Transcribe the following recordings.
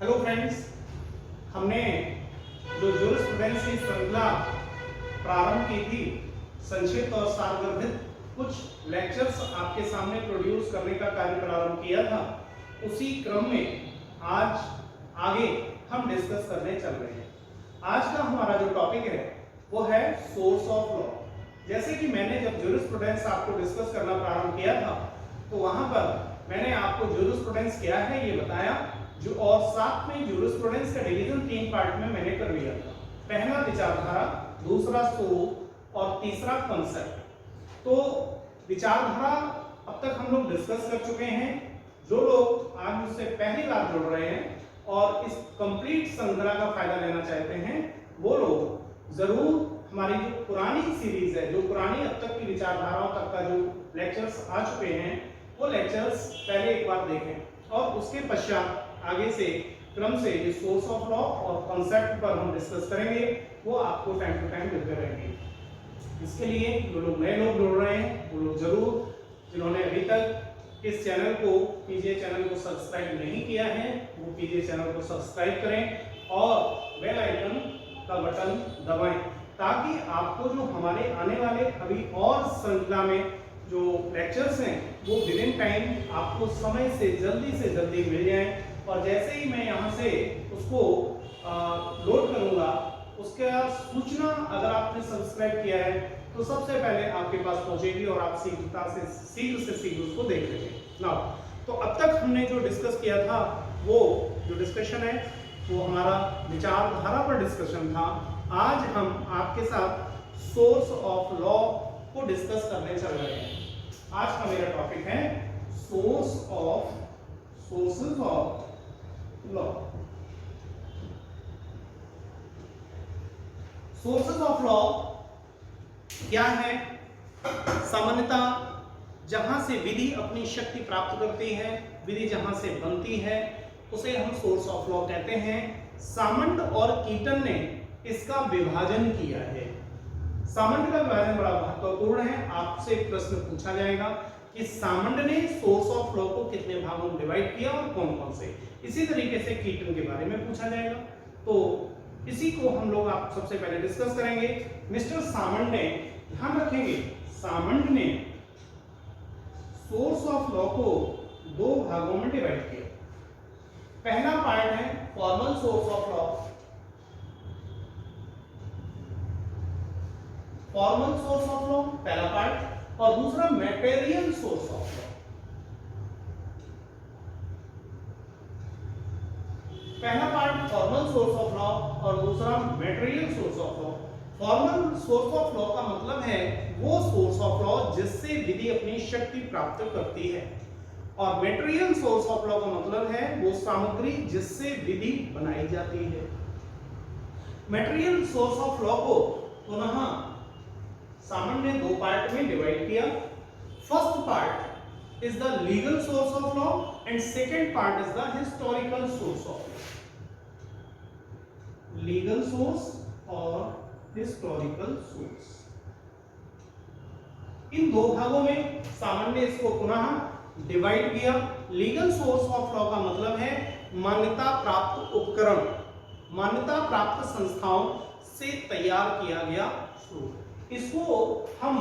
Hello friends, हमने जो jurisprudence की श्रृंखला प्रारंभ की थी, संक्षिप्त और सारगर्भित कुछ लेक्चर्स आपके सामने प्रोड्यूस करने का कार्य प्रारंभ किया था। उसी क्रम में आज आगे हम डिस्कस करने चल रहे हैं। आज का हमारा जो टॉपिक है वो है सोर्स ऑफ लॉ। जैसे कि मैंने जब ज्यूरिस्प्रूडेंस आपको डिस्कस करना प्रारंभ किया था तो वहां पर मैंने आपको ज्यूरिस्प्रूडेंस क्या है ये बताया, जो और साथ में ज्यूरिस्प्रूडेंस का डिवीजन 3 पार्ट में मैंने कर लिया था। पहला विचारधारा, दूसरा स्वरूप और तीसरा कॉन्सेप्ट। तो विचारधारा अब तक हम लोग डिस्कस कर चुके हैं। जो लोग आज मुझसे पहली बार जुड़ रहे हैं और इस कंप्लीट श्रृंखला का फायदा लेना चाहते हैं, वो लोग जरूर हमारी जो पुरानी सीरीज है, जो पुरानी अब तक की विचारधाराओं तक का जो लेक्चर्स आ चुके हैं, वो लेक्चर्स पहले एक बार देखें और उसके पश्चात आगे से क्रम से जो सोर्स ऑफ लॉ और कॉन्सेप्ट पर हम डिस्कस करेंगे वो आपको टाइम टू टाइम मिलते रहेंगे। इसके लिए जो लोग नए लोग जुड़ रहे हैं वो लोग जरूर, जिन्होंने अभी तक इस चैनल को पीजे चैनल को सब्सक्राइब नहीं किया है, वो पीजे चैनल को सब्सक्राइब करें और बेल आइकन का बटन दबाएं, ताकि आपको जो हमारे आने वाले अभी और श्रृंखला में जो लेक्चर्स हैं वो विद इन टाइम आपको समय से जल्दी मिल जाए। और जैसे ही मैं यहाँ से उसको लोड करूंगा, उसका सूचना अगर आपने सब्सक्राइब किया है तो सबसे पहले आपके पास पहुंचेगी और आप शीघ्र से शीघ्र उसको देख लेंगे। नाउ, तो अब तक हमने जो डिस्कस किया था, वो जो डिस्कशन है वो हमारा विचारधारा पर डिस्कशन था। आज हम आपके साथ सोर्स ऑफ लॉ को डिस्कस करने चल रहे हैं। आज का मेरा टॉपिक है sources of law. Sources of law क्या है? सामान्यतः जहां से विधि अपनी शक्ति प्राप्त करती है, विधि जहां से बनती है, उसे हम सोर्स ऑफ लॉ कहते हैं। सामंत और कीटन ने इसका विभाजन किया है। सामंत का विभाजन बड़ा महत्वपूर्ण है। आपसे एक प्रश्न पूछा जाएगा कि सामंत ने सोर्स ऑफ लॉ को कितने भागों में डिवाइड किया और कौन कौन से। इसी तरीके से कीटन के बारे में पूछा जाएगा, तो इसी को हम लोग आप सबसे पहले डिस्कस करेंगे। मिस्टर सामंत ने, ध्यान रखेंगे, सामंत ने सोर्स ऑफ लॉ को 2 भागों में डिवाइड किया। पहला पार्ट है formal source of law, formal source of law पहला पार्ट, और दूसरा मटेरियल सोर्स ऑफ लॉ। पहला part formal source of law और दूसरा material source of law. Formal source of law का मतलब है वो सोर्स ऑफ लॉ जिससे विधि अपनी शक्ति प्राप्त करती है, और मटेरियल सोर्स ऑफ लॉ का मतलब है वो सामग्री जिससे विधि बनाई जाती है। मटेरियल सोर्स ऑफ लॉ को पुनः सामंत ने 2 पार्ट में डिवाइड किया। First part is the legal source of law and second part is the historical source of law. Legal source और हिस्टोरिकल सोर्स, इन 2 भागों में सामंत ने इसको पुनः डिवाइड किया। लीगल सोर्स ऑफ लॉ का मतलब है मान्यता प्राप्त उपकरण, मान्यता प्राप्त संस्थाओं से तैयार किया गया स्रोत। इसको हम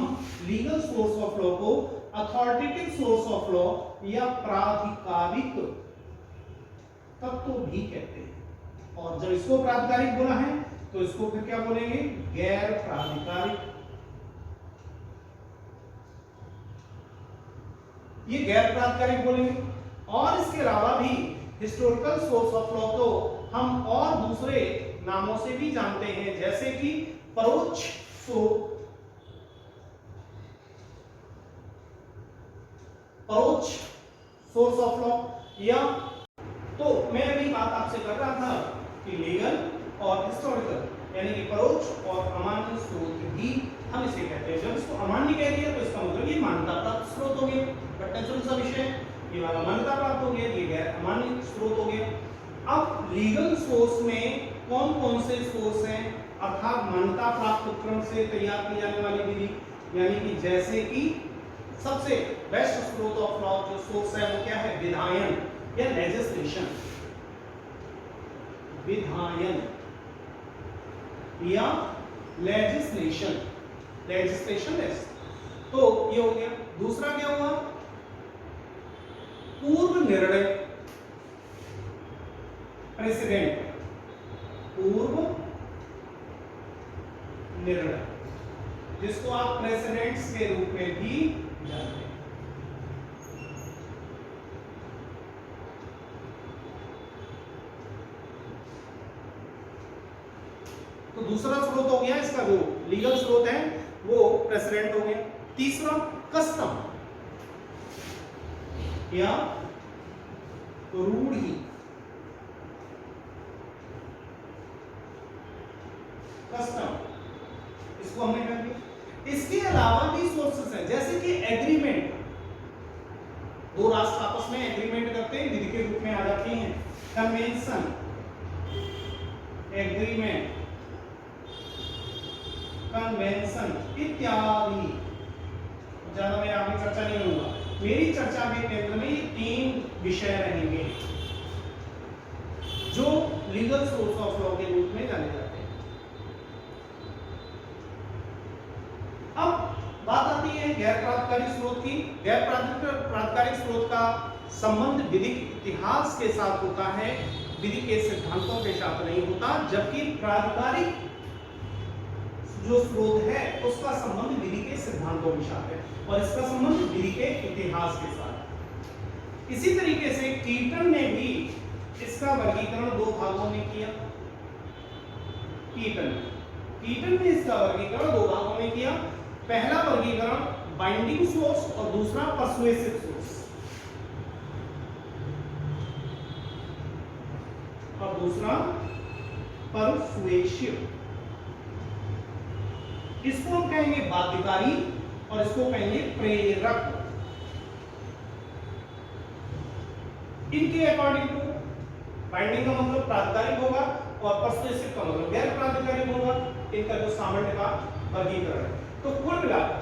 लीगल सोर्स ऑफ लॉ को अथॉरिटेटिव सोर्स ऑफ लॉ या प्राधिकारिक तत्व भी कहते हैं। और जब इसको प्राधिकारिक बोला है तो इसको फिर क्या बोलेंगे? गैर प्राधिकारिक। ये गैर प्राधिकारिक बोलेंगे। और इसके अलावा भी हिस्टोरिकल सोर्स ऑफ लॉ को हम और दूसरे नामों से भी जानते हैं, जैसे कि परोक्ष सोर्स ऑफ लॉ। या तो मैं अभी बात आपसे कर रहा था कि लीगल और हिस्टोरिकल, यानी कि परोक्ष और अमान्य स्रोत भी हम इसे कहते हैं। जब इसको अमान्य कह दिया तो इसका मतलब ये मान्यता प्राप्त स्रोत हो गया, बट नेचुरल सा विषय, ये वाला मान्यता प्राप्त हो गया, ये गैर अमान्य स्रोत हो गया। अब लीगल सोर्स में कौन कौन से सोर्स हैं, अर्थात मान्यता प्राप्त उपकरण से तैयार की जाने वाली विधि, यानी कि जैसे कि सबसे बेस्ट स्रोत ऑफ लॉ जो सोर्स है वो क्या है? विधायन या लेजिस्लेशन। विधायन या लेजिस्लेशन, लेजिस्लेशन। तो ये हो गया। दूसरा क्या हुआ? पूर्व निर्णय, प्रेसिडेंट, पूर्व निर्णय, जिसको आप प्रेसिडेंट्स के रूप में भी जानते हैं। तो दूसरा स्रोत हो गया इसका, जो लीगल स्रोत है वो प्रेसिडेंट हो गया। तीसरा कस्टम या रूढ़ी, कस्टम, इसको हमने कर दिया। इसके अलावा भी सोर्सेस हैं, जैसे कि एग्रीमेंट, दो राष्ट्र आपस में एग्रीमेंट करते हैं, विधि के रूप में आ जाती हैं। कन्वेंशन, एग्रीमेंट, कन्वेंशन इत्यादि। ज्यादा मैं आगे चर्चा नहीं करूंगा, मेरी चर्चा के केंद्र में ये 3 विषय रहेंगे जो लीगल सोर्स ऑफ लॉ के रूप में जाने जाते हैं। अब बात आती है गैर प्राधिकारी स्रोत की। गैर प्राधिकारी स्रोत का संबंध विधिक इतिहास के साथ होता है, विधि के सिद्धांतों के साथ नहीं होता, जबकि प्राधिकारिक जो स्रोत है उसका संबंध विधि के सिद्धांतों के साथ है और इसका संबंध विधि के इतिहास के साथ। इसी तरीके से कीटन ने भी इसका वर्गीकरण 2 भागों में किया। कीटन ने इसका वर्गीकरण 2 भागों में किया। पहला वर्गीकरण बाइंडिंग सोर्स और दूसरा पर्सुएसिव सोर्स, और दूसरा पर्सुएसिव। इसको हम कहेंगे बाध्यकारी और इसको कहेंगे प्रेरक। इनके अकॉर्डिंग टू बाइंडिंग का मतलब प्राधिकारिक होगा और पर्सुएसिव का मतलब गैर प्राधिकारिक होगा। इनका जो सामंत का वर्गीकरण है। तो कुल मिलाकर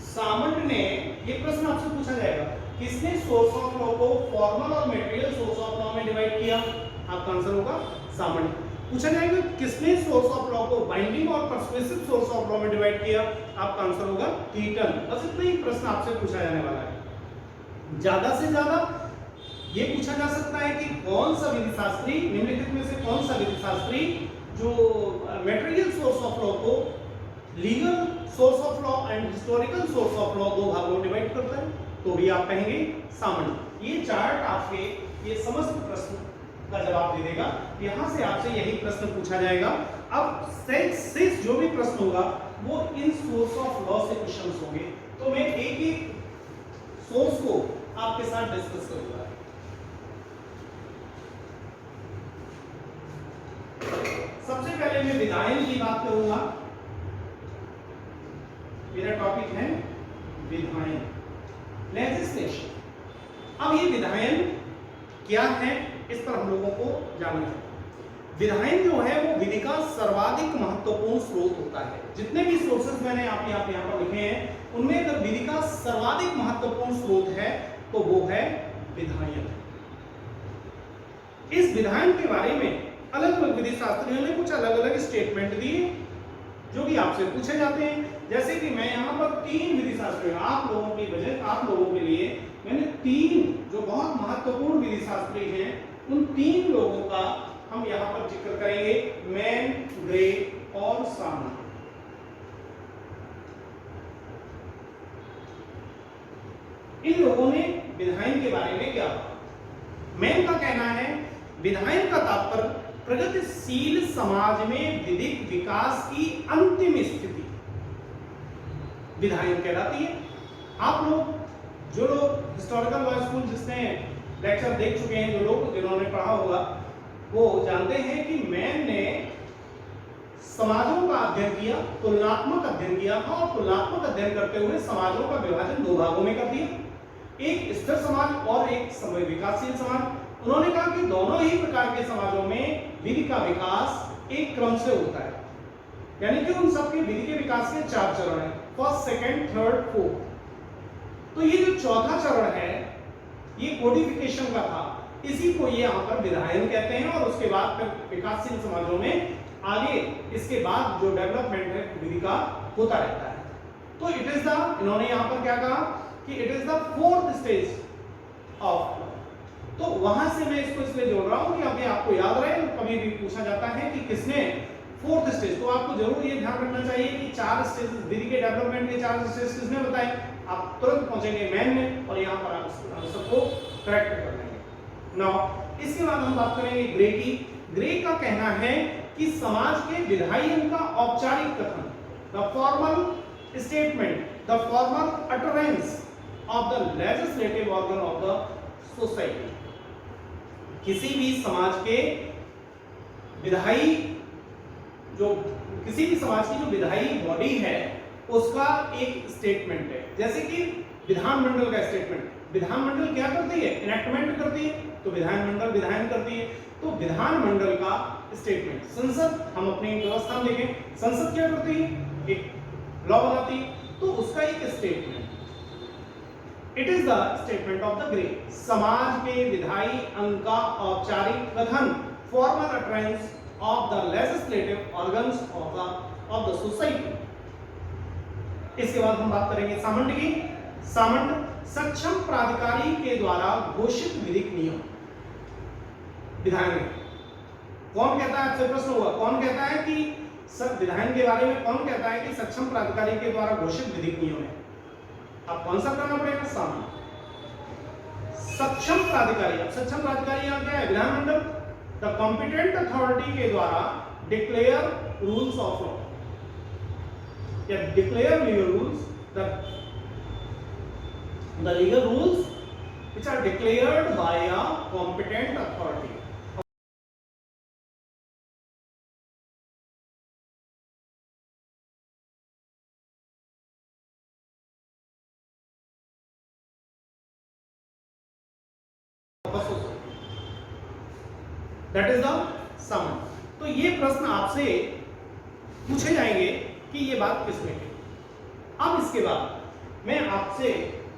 सामंत ने, ये प्रश्न आपसे पूछा जाएगा, किसने सोर्स ऑफ लॉ को फॉर्मल और मटेरियल सोर्स ऑफ लॉ में डिवाइड किया? आपका आंसर होगा सामंत। पूछा जाएगा किसने सोर्स ऑफ लॉ को बाइंडिंग और पर्सुएसिव सोर्स ऑफ लॉ में डिवाइड किया? आपका आंसर होगा कीटन। बस इतना ही प्रश्न आपसे पूछा जाने वाला है। ज्यादा से ज्यादा ये पूछा जा सकता है कि कौन सा विधिशास्त्री, निम्नलिखित में से कौन सा विधिशास्त्री जो मटेरियल सोर्स ऑफ लॉ को legal source of law and historical source of law 2 भागों में डिवाइड करता है? तो भी आप कहेंगे सामंत। ये चार्ट आपके ये समस्त प्रश्न का जवाब दे देगा। यहां से आपसे यही प्रश्न पूछा जाएगा। अब शेष जो भी प्रश्न होगा वो इन सोर्स ऑफ लॉ से क्वेश्चंस होंगे। तो मैं एक एक सोर्स को आपके साथ डिस्कस करूंगा। सबसे पहले मैं विधायन की बात करूंगा। मेरा टॉपिक है विधायन, लेजिस्लेशन। अब ये विधायन क्या है, इस पर हम लोगों को जानना है। विधायन जो है वो विधि का सर्वाधिक महत्वपूर्ण स्रोत होता है। जितने भी सोर्सेस मैंने आप यहाँ पर लिखे हैं उनमें अगर विधि का सर्वाधिक महत्वपूर्ण स्रोत है तो वो है विधायन। इस विधायन के बारे में अलग अलग विधि शास्त्रियों ने कुछ अलग अलग स्टेटमेंट दिए जो कि आपसे पूछे जाते हैं। जैसे कि मैं यहाँ पर 3 विधि शास्त्रियों, आप लोगों के लिए मैंने 3 जो बहुत महत्वपूर्ण विधि शास्त्री हैं उन 3 लोगों का हम यहाँ पर जिक्र करेंगे, मैन, ग्रे और सामंत। इन लोगों ने विधायन के बारे में क्या कहा? मैन का कहना है विधायन का तात्पर्य प्रगतिशील समाज में विधिक विकास की अंतिम स्थिति विधायन कहलाती है। आप लोग जो लोग हिस्टोरिकल लॉ स्कूल जिसने लेक्चर देख चुके हैं, जो लोग जिन्होंने पढ़ा होगा वो जानते हैं कि मैन ने समाजों का अध्ययन किया, तुलनात्मक अध्ययन किया और तुलनात्मक अध्ययन करते हुए समाजों का विभाजन 2 भागों में कर दिया, एक स्थिर समाज और एक समय विकासशील समाज। उन्होंने कहा कि दोनों ही प्रकार के समाजों में विधि का विकास एक क्रम से होता है, यानी कि उन सबके विधि के विकास के 4 चरण हैं, फर्स्ट, सेकंड, थर्ड, फोर्थ। तो ये जो चौथा चरण है ये कोडिफिकेशन का था। इसी को ये यहाँ पर विधायन कहते हैं। और उसके बाद फिर विकासशील समाजों में आगे इसके बाद जो डेवलपमेंट है विधि का होता रहता है। तो इट इज द, इन्होंने यहाँ पर क्या कहा कि it is the fourth stage of. तो वहां से मैं इसको इसलिए जोड़ रहा हूं कि अभी आपको याद रहे, कभी भी पूछा जाता है कि किसने फोर्थ स्टेज, तो आपको जरूर ये ध्यान रखना चाहिए कि 4 स्टेज विधि के डेवलपमेंट के 4 स्टेज किसने बताए। आप तुरंत पहुंचेंगे मैन में और यहाँ पर आप सबको करेक्ट कर लेंगे। नाउ इसके बाद हम बात करेंगे ग्रे की। ग्रे का कहना है कि समाज के विधायन का औपचारिक कथन, the formal statement, the formal utterance of the legislative organ of the society. किसी भी समाज के विधायी जो किसी भी समाज की जो विधायी बॉडी है उसका एक स्टेटमेंट है। जैसे कि विधानमंडल का स्टेटमेंट, विधानमंडल क्या करती है, इनेक्टमेंट करती है, तो विधानमंडल विधायन करती है। तो विधानमंडल का स्टेटमेंट, संसद, हम अपनी व्यवस्था में देखें, संसद क्या करती है, एक लॉ बनाती है, तो उसका एक statement, it is the statement of the grey. समाज के विधायी अंग का औपचारिक कथन, formal utterance of the legislative organs of the society. इसके बाद हम बात करेंगे सामंत की। सामंत सक्षम प्राधिकारी के द्वारा घोषित विधिक नियम। विधायन कौन कहता है, आपसे प्रश्न हुआ, कौन कहता है कि विधायन के बारे में कौन कहता है कि सक्षम प्राधिकारी के द्वारा घोषित विधिक नियम है। आप कौन सा करना पड़ेगा, सामंत। सक्षम प्राधिकारी, अब सक्षम प्राधिकारी यहाँ क्या है, विधानमंडल, द कॉम्पिटेंट अथॉरिटी के द्वारा डिक्लेयर रूल्स ऑफ लॉ या declare legal rules, the legal rules which are declared by a competent authority. That is the summon. तो ये प्रश्न आपसे पूछे जाएंगे कि ये बात किसमें है। अब इसके बाद मैं आपसे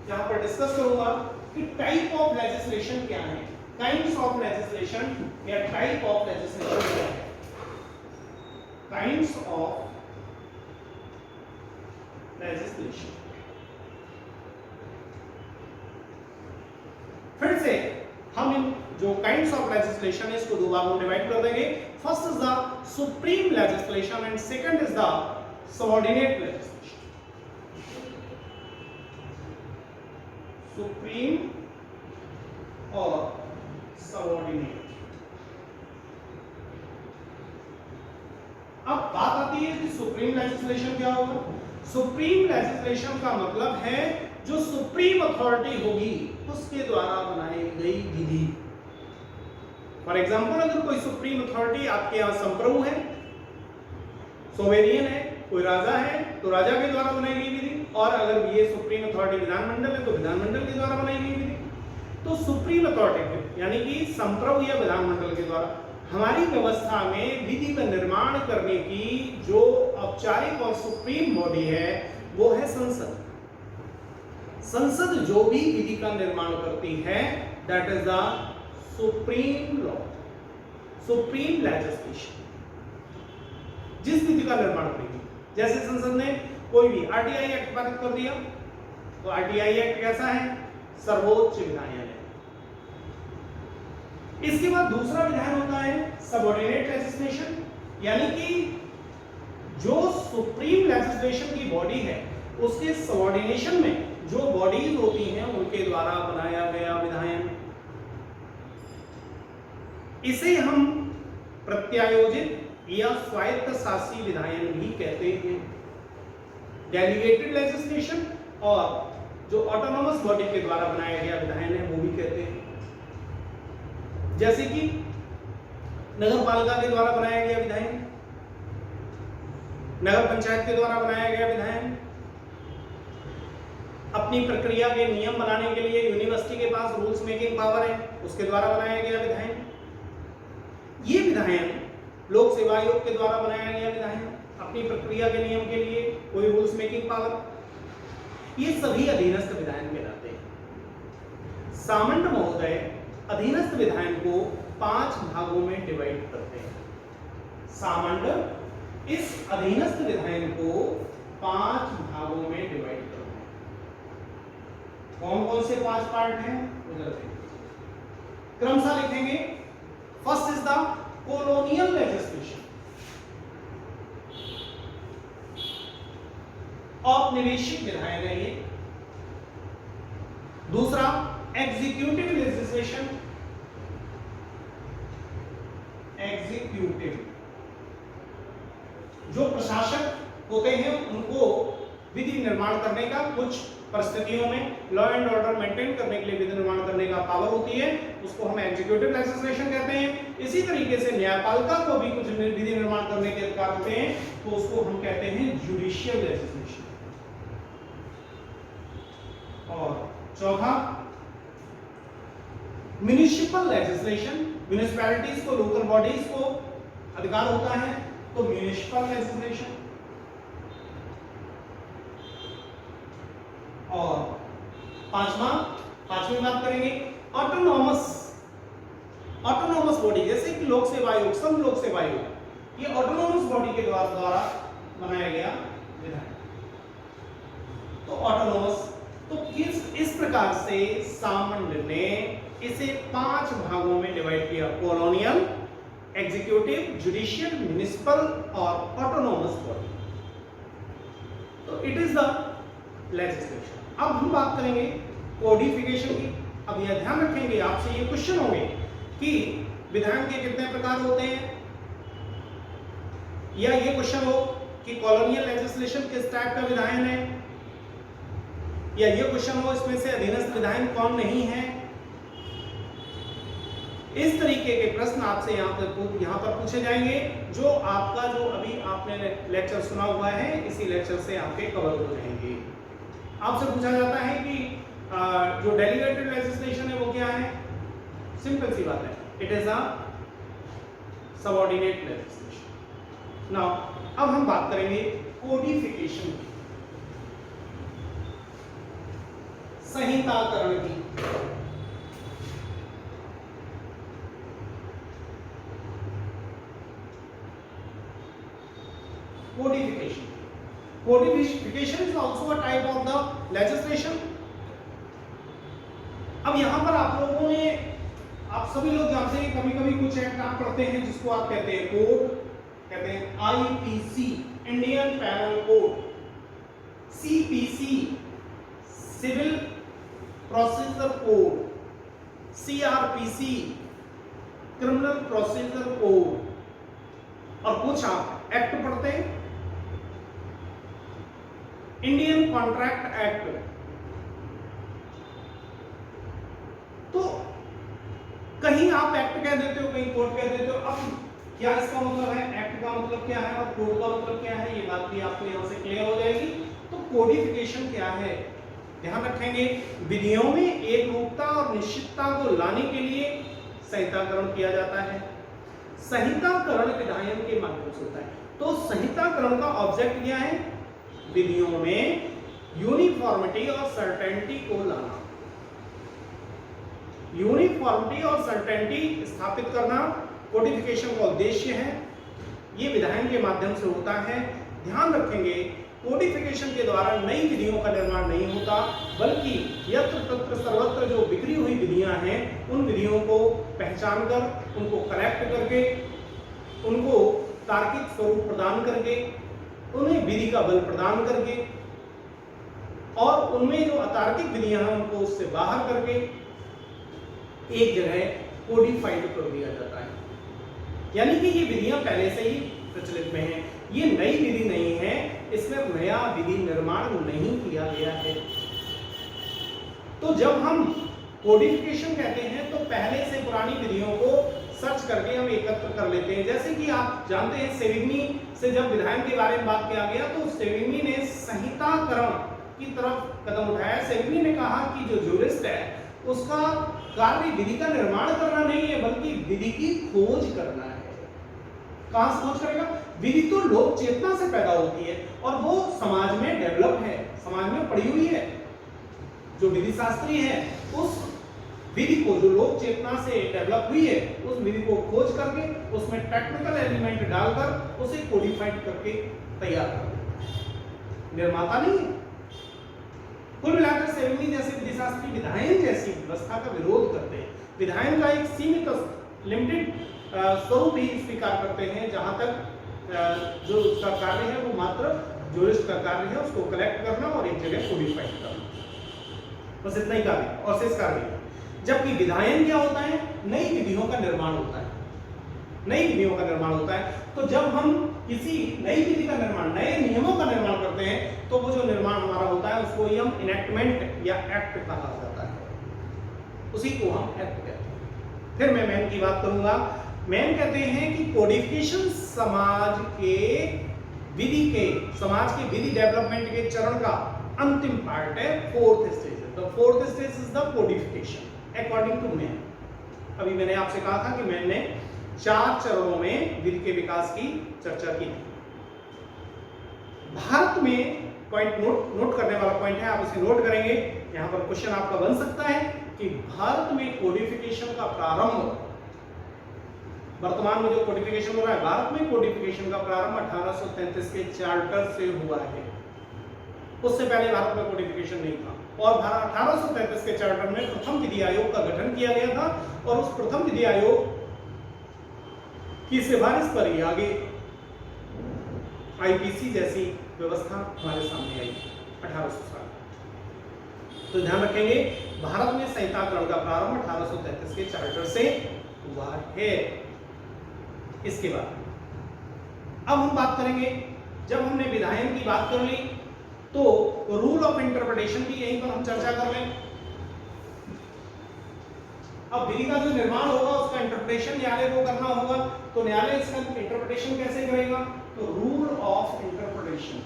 यहाँ पर डिस्कस करूंगा कि टाइप ऑफ लेजिस्लेशन क्या है, काइंड्स ऑफ लेजिस्लेशन या टाइप ऑफ लेजिस्लेशन क्या है, काइंड्स ऑफ लेजिस्लेशन। फिर से हम इन जो काइंड्स ऑफ लेजिस्लेशन है इसको दो भागों में डिवाइड कर देंगे। First is the supreme legislation and second is the subordinate legislation. Supreme और सबऑर्डिनेट। अब बात आती है कि सुप्रीम लेजिस्लेशन क्या होगा। सुप्रीम लेजिस्लेशन का मतलब है जो सुप्रीम अथॉरिटी होगी उसके द्वारा बनाई गई विधि। फॉर एग्जाम्पल, अगर कोई सुप्रीम अथॉरिटी आपके यहां संप्रभु है, सोवेरियन है, कोई राजा है, तो राजा के द्वारा बनाई गई विधि, और अगर ये सुप्रीम अथॉरिटी विधानमंडल है तो विधानमंडल के द्वारा बनाई गई विधि। तो सुप्रीम अथॉरिटी यानी कि संप्रभु या विधानमंडल के द्वारा हमारी व्यवस्था में विधि का निर्माण करने की जो औपचारिक और सुप्रीम बॉडी है वो है संसद। संसद जो भी विधि का निर्माण करती है that is the supreme law, supreme legislation. जिस विधि का निर्माण करेगी, जैसे संसद ने कोई भी आरटीआई एक्ट पारित कर दिया तो आरटीआई एक्ट कैसा है, सर्वोच्च विधायन है। इसके बाद दूसरा विधायन होता है सबऑर्डिनेट लेजिस्लेशन, यानी कि जो सुप्रीम लेजिस्लेशन की बॉडी है उसके सबऑर्डिनेशन में जो बॉडीज होती हैं उनके द्वारा बनाया गया विधायन। इसे हम प्रत्यायोजित या स्वायत्त शासी विधायन भी कहते हैं। डेलीगेटेड लेजिस्लेशन और जो ऑटोनोमस बॉडी के द्वारा बनाया गया विधायन है वो भी कहते हैं। जैसे कि नगर पालिका के द्वारा बनाया गया विधायन, नगर पंचायत के द्वारा बनाया गया विधायन, अपनी प्रक्रिया के नियम बनाने के लिए यूनिवर्सिटी के पास रूल्स मेकिंग पावर है उसके द्वारा बनाया गया विधायन। ये विधायन लोक सेवा आयोग के द्वारा बनाया गया विधायन, अपनी प्रक्रिया के नियम के लिए कोई रूल्स मेकिंग पावर, ये सभी अधीनस्थ विधायन कहलाते हैं। सामंत महोदय अधीनस्थ विधायन को 5 भागों में डिवाइड करते हैं। सामंड इस अधीनस्थ विधायन को 5 भागों में डिवाइड करते हैं। कौन कौन से 5 पार्ट हैं उधर देखिए, क्रमशः लिखेंगे। First is the colonial legislation, औपनिवेशिक विधायन है ये। दूसरा एग्जीक्यूटिव लेजिस्लेशन, एग्जीक्यूटिव जो प्रशासक होते हैं उनको विधि निर्माण करने का, कुछ परिस्थितियों में लॉ एंड ऑर्डर मेंटेन करने के लिए विधि निर्माण करने का पावर होती है, उसको हम एग्जीक्यूटिव लेजिस्लेशन कहते हैं। इसी तरीके से न्यायपालिका को भी कुछ विधि निर्माण करने के अधिकार होते हैं, तो उसको हम कहते हैं जुडिशियल लेजिस्लेशन। और चौथा म्युनिसिपल लेजिस्लेशन, म्युनिसिपैलिटीज को, लोकल बॉडीज को अधिकार होता है तो म्युनिसिपल लेजिस्लेशन। और पांचवी बात करेंगे ऑटोनॉमस बॉडी, जैसे कि लोक सेवा आयोग, सब लोक सेवा आयोग, ये ऑटोनॉमस बॉडी के द्वारा बनाया गया विधायन। तो ऑटोनॉमस, तो इस प्रकार से सामंड ने इसे 5 भागों में डिवाइड किया, कॉलोनियल, एग्जीक्यूटिव, जुडिशियल, म्युनिसिपल और ऑटोनॉमस बॉडी। तो इट इज द लेजिस्लेशन। अब हम बात करेंगे कोडिफिकेशन की। अब यह ध्यान रखेंगे, आपसे ये क्वेश्चन होंगे कि विधायन के कितने प्रकार होते हैं, या ये क्वेश्चन हो कि कॉलोनियल लेजिस्लेशन किस टाइप का विधायन है, या ये क्वेश्चन हो इसमें से अधीनस्थ विधायन कौन नहीं है। इस तरीके के प्रश्न आपसे यहाँ पर पूछे जाएंगे, जो अभी आपने लेक्चर सुना हुआ है, इसी लेक्चर से आपके कवर हो जाएंगे। आपसे पूछा जाता है कि जो डेलीगेटेड लेजिस्लेशन है वो क्या है, सिंपल सी बात है, it is a subordinate legislation. Now अब हम बात करेंगे कोडिफिकेशन की, संहिताकरण की। Codification is also a type of the legislation. अब यहां पर आप सभी लोग जानते हैं, कभी-कभी कुछ एक्ट आप पढ़ते हैं जिसको आप कहते हैं कोड, कहते हैं IPC, Indian penal code, CPC, civil procedure code, CRPC, criminal procedure code, और कुछ आप एक्ट पढ़ते हैं, इंडियन कॉन्ट्रैक्ट एक्ट। तो कहीं आप एक्ट कह देते हो, कहीं कोड कह देते हो। अब क्या इसका मतलब है, एक्ट का मतलब क्या है और कोड का मतलब क्या है, ये बात भी आपको यहां से क्लियर हो जाएगी। तो कोडिफिकेशन क्या है, ध्यान रखेंगे, विधियों में एक रूपता और निश्चितता को लाने के लिए संहिताकरण किया जाता है। संहिताकरण विधायन के माध्यम से होता है। तो संहिताकरण का ऑब्जेक्ट क्या है, विधियों में यूनिफॉर्मिटी और सर्टेनिटी को लाना, यूनिफॉर्मिटी और सर्टेनिटी स्थापित करना कोडिफिकेशन का उद्देश्य है। ये विधायन के माध्यम से होता है। ध्यान रखेंगे, कोडिफिकेशन के द्वारा नई विधियों का निर्माण नहीं होता, बल्कि यत्र तत्र सर्वत्र जो बिखरी हुई विधियां हैं, उन विधियों को पहचान कर, उनको कलेक्ट करके, उनको तार्किक स्वरूप प्रदान करके, उन्हें विधि का बल प्रदान करके, और उनमें जो अतार्किक विधियां हैं उनको उससे बाहर करके एक जगह कोडिफाइड कर दिया जाता है। यानी कि ये विधियां पहले से ही प्रचलित में हैं, ये नई विधि नहीं है, इसमें नया विधि निर्माण नहीं किया गया है। तो जब हम कोडिफिकेशन कहते हैं तो पहले से पुरानी विधियों को सर्च करके हम एकत्र कर लेते हैं। जैसे कि आप जानते हैं, सेविग्नी से जब विधायन के बारे में बात किया गया तो सेविग्नी ने संहिताकरण की तरफ कदम उठाया। सेविग्नी ने कहा कि जो ज्यूरिस्ट है उसका कार्य विधि का निर्माण करना नहीं है, बल्कि विधि की खोज करना है। कहां से खोज करेगा, विधि तो लोक चेतना से पैदा होती है और वो समाज में डेवलप है, समाज में पड़ी हुई है। जो विधि शास्त्री है उस विधि को जो लोक चेतना से डेवलप हुई है उस विधि को खोज करके उसमें टेक्निकल एलिमेंट डालकर उसे कोडिफाइड करके तैयार कर निर्माता नहीं है। कुल मिलाकर सेवनी जैसे विधिशास्त्री विधायन जैसी व्यवस्था का विरोध करते हैं। विधायन का एक सीमित लिमिटेड स्वरूप ही स्वीकार करते हैं, जहां तक जो उसका कार्य है वो मात्र ज्यूरिस्ट का कार्य है, उसको कलेक्ट करना और एक जगह कोडिफाइड करना, बस इतना ही कार्य और शेष कार्य। जबकि विधायन क्या होता है? नई विधियों का निर्माण होता है, नई विधियों का निर्माण होता है। तो जब हम किसी नई विधि का निर्माण, नए नियमों का निर्माण करते हैं तो वो जो निर्माण हमारा होता है उसको ही हम इनेक्टमेंट या एक्ट कहा जाता है, उसी को हम एक्ट कहते हैं। फिर मैं मैन की बात करूंगा। मैन कहते हैं कि कोडिफिकेशन समाज के विधि डेवलपमेंट के चरण का अंतिम पार्ट है, फोर्थ स्टेज है। The fourth stage is the codification according to man. अभी मैंने आपसे कहा था कि मैन ने 4 चरणों में विधि के विकास की चर्चा की। भारत में पॉइंट नोट करने वाला पॉइंट है, आप इसे नोट करेंगे। यहां पर क्वेश्चन आपका बन सकता है कि भारत में कोडिफिकेशन का प्रारंभ, वर्तमान में जो कोडिफिकेशन हो रहा है, भारत में कोडिफिकेशन का प्रारंभ 1833 के चार्टर से हुआ है। उससे पहले भारत में कोडिफिकेशन नहीं था और 1833 के चार्टर में प्रथम विधि आयोग का गठन किया गया था और उस प्रथम विधि आयोग की सिफारिश पर ही आगे आईपीसी जैसी व्यवस्था हमारे सामने आई 1800 साल। तो ध्यान रखेंगे, भारत में संहिताकरण का प्रारंभ 1833 के चार्टर से हुआ है। इसके बाद अब हम बात करेंगे, जब हमने विधायन की बात कर ली तो रूल ऑफ इंटरप्रिटेशन की यहीं पर हम चर्चा कर लें। अब विधि का जो निर्माण होगा उसका इंटरप्रिटेशन न्यायालय को करना होगा, तो न्यायालय इसका इंटरप्रिटेशन कैसे करेगा? तो रूल ऑफ इंटरप्रिटेशन,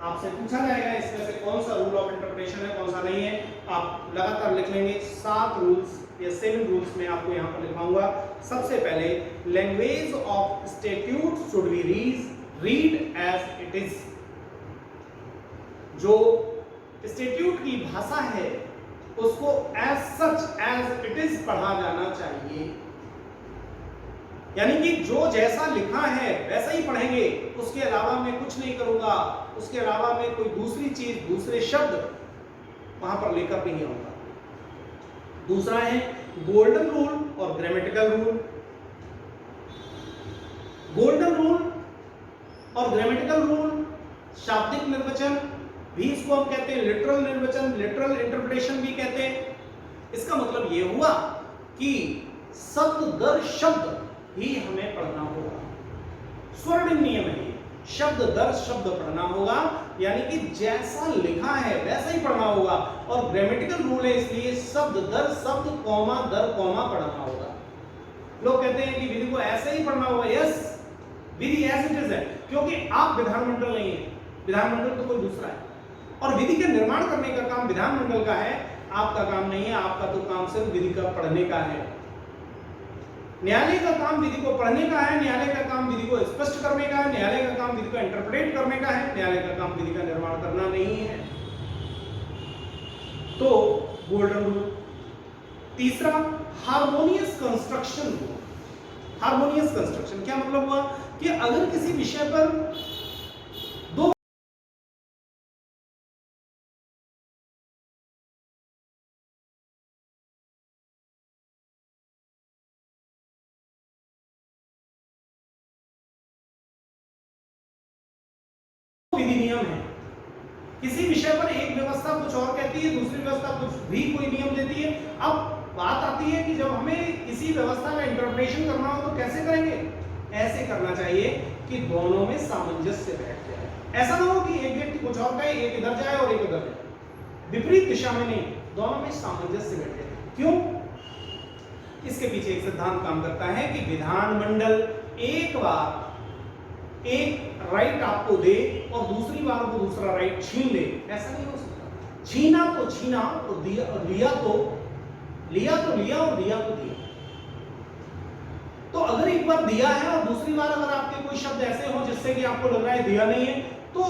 आपसे पूछा जाएगा इसमें से कौन सा रूल ऑफ इंटरप्रिटेशन है, कौन सा नहीं है। आप लगातार लिख लेंगे। 7 रूल्स या 7 रूल्स में आपको यहां पर लिखाऊंगा। सबसे पहले, language of statute should be read as it is. जो स्टैट्यूट की भाषा है उसको as such as it is पढ़ा जाना चाहिए, यानी कि जो जैसा लिखा है वैसा ही पढ़ेंगे, उसके अलावा मैं कुछ नहीं करूंगा, उसके अलावा मैं कोई दूसरी चीज, दूसरे शब्द वहां पर लेकर नहीं आऊंगा। दूसरा है गोल्डन रूल और ग्रामेटिकल रूल। गोल्डन रूल और ग्रामेटिकल रूल, शाब्दिक निर्वचन भी इसको हम कहते हैं, लिटरल निर्वचन, लिटरल इंटरप्रिटेशन भी कहते हैं। इसका मतलब यह हुआ कि शब्द दर शब्द ही हमें पढ़ना होगा। स्वर्णिम नियम है, शब्द दर शब्द पढ़ना होगा, यानी कि जैसा लिखा है वैसा ही पढ़ना होगा। और ग्रामेटिकल रूल है, इसलिए शब्द दर शब्द, कॉमा दर कॉमा पढ़ना होगा। लोग कहते हैं कि विधि को ऐसे ही पढ़ना होगा। यस, विधि एज इट इज है, क्योंकि आप विधानमंडल नहीं है, विधानमंडल तो कोई दूसरा है और विधि का निर्माण करने का काम विधानमंडल का है, आपका काम नहीं है। आपका तो काम सिर्फ विधि का पढ़ने का है। न्यायालय का काम विधि को पढ़ने का है, न्यायालय का काम विधि को स्पष्ट करने का है, न्यायालय का काम विधि को इंटरप्रेट करने का है, न्यायालय का काम विधि का निर्माण करना नहीं है। तो गोल्डन रूल। तीसरा, harmonious construction rule. Harmonious construction क्या मतलब हुआ कि अगर किसी विषय पर दो विधि नियम है, किसी विषय पर एक व्यवस्था कुछ और कहती है, दूसरी व्यवस्था कुछ भी कोई नियम देती है। अब बात आती है कि जब हमें किसी व्यवस्था का इंटरप्रिटेशन करना हो तो कैसे करेंगे? ऐसे करना चाहिए कि दोनों में सामंजस्य बैठ जाए। ऐसा ना हो कि एक व्यक्ति कुछ और कहे, एक इधर जाए और एक उधर जाए, विपरीत दिशा में नहीं, दोनों में सामंजस्य बैठ जाए। क्यों? इसके पीछे एक सिद्धांत काम करता है कि विधानमंडल एक बार एक राइट आपको दे और दूसरी बार वो दूसरा राइट छीन ले, ऐसा नहीं हो सकता। छीना तो छीना और दिया और लिया तो लिया और दिया तो दिया। तो अगर एक बार दिया है और दूसरी बार अगर आपके कोई शब्द ऐसे हो जिससे कि आपको लग रहा है दिया नहीं है, तो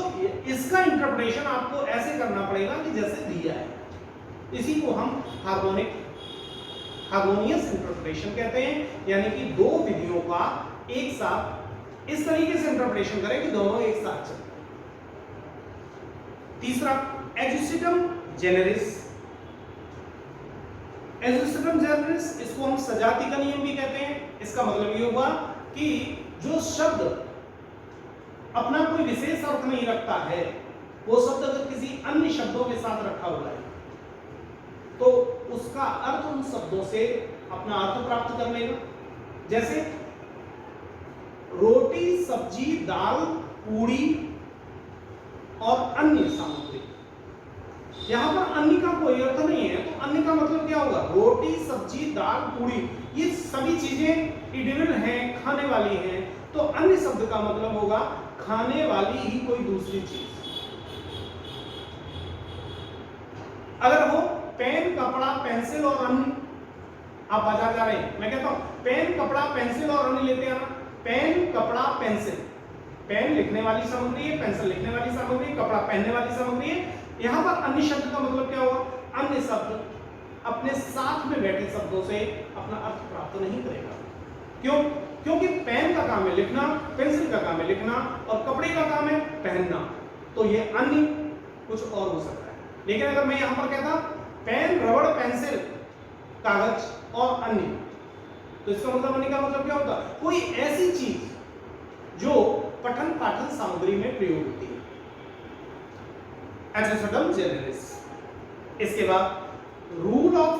इसका इंटरप्रिटेशन आपको ऐसे करना पड़ेगा कि जैसे दिया है। इसी को हम हार्मोनियस इंटरप्रिटेशन कहते हैं, यानी कि दो विधियों का एक साथ इस तरीके से इंटरप्रिटेशन करें कि दोनों एक साथ चले। तीसरा, एजुसिटम जेनेरिस। एजुसिटम जेनेरिस, इसको हम सजाती का नियम भी कहते हैं। इसका मतलब ये हुआ कि जो शब्द अपना कोई विशेष अर्थ नहीं रखता है, वो शब्द अगर किसी अन्य शब्दों के साथ रखा हुआ है तो उसका अर्थ उन शब्दों से अपना अर्थ प्राप्त कर लेगा। जैसे रोटी, सब्जी, दाल, पूड़ी और अन्य सामग्री। यहां पर अन्य का कोई अर्थ नहीं है, तो अन्य का मतलब क्या होगा? रोटी, सब्जी, दाल, पूड़ी, ये सभी चीजें इडिबल हैं, खाने वाली हैं, तो अन्य शब्द का मतलब होगा खाने वाली ही कोई दूसरी चीज। अगर हो पेन, कपड़ा, पेंसिल और अन्य, आप बाजार जा रहे हैं, मैं कहता हूं पेन, कपड़ा, पेंसिल और अन्य लेते आना। पेन, कपड़ा, पेंसिल। पेन लिखने वाली सामग्री है, पेंसिल लिखने वाली सामग्री, कपड़ा पहनने वाली सामग्री है। यहां पर अन्य शब्द का मतलब क्या हुआ? अन्य शब्द अपने साथ में बैठे शब्दों से अपना अर्थ प्राप्त नहीं करेगा। क्यों? क्योंकि पेन का काम है लिखना, पेंसिल का काम है लिखना और कपड़े का काम है पहनना, तो ये अन्य कुछ और हो सकता है। लेकिन अगर मैं यहां पर कहता पेन, रबड़, पेंसिल, कागज और अन्य, तो इसका मतलब अन्य का मतलब क्या होता? कोई ऐसी चीज जो पठन पाठन सामग्री में प्रयोग होती है। एजुसिटम जेनेरिस। इसके बाद रूल ऑफ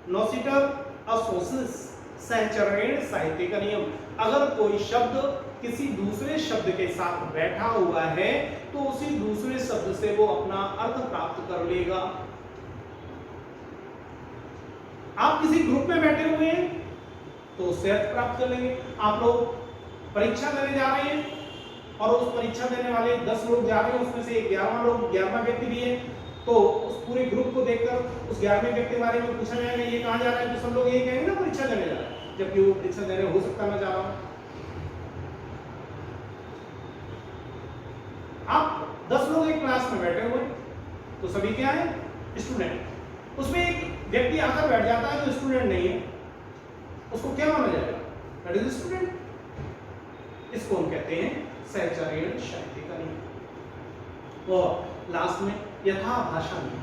नोसिटर असोसिस, सहचरण साहित्य का नियम। अगर कोई शब्द किसी दूसरे शब्द के साथ बैठा हुआ है तो उसी दूसरे शब्द से वो अपना अर्थ प्राप्त कर लेगा। आप किसी ग्रुप में बैठे हुए हैं तो उससे अर्थ प्राप्त कर लेंगे। आप लोग परीक्षा देने जा रहे हैं और उस परीक्षा देने वाले 10 लोग जा रहे हैं, उसमें से 11वां व्यक्ति भी है, तो उस पूरे ग्रुप को देखकर उस 11वें व्यक्ति के बारे में पूछा जाएगा ये कहां जा रहा है, तो सब लोग ये कहेंगे ना परीक्षा देने जा रहा है, जबकि वो परीक्षा देने हो सकता मैं जा रहा हूं। आप 10 लोग एक क्लास में बैठे हुए तो सभी क्या है? स्टूडेंट। उसमें एक व्यक्ति आकर बैठ जाता है जो स्टूडेंट नहीं है, उसको क्या माना जाएगा? That is student. इसको हम कहते हैं सहचरण साहित्य का नियम। और लास्ट में यथाभाषा नियम,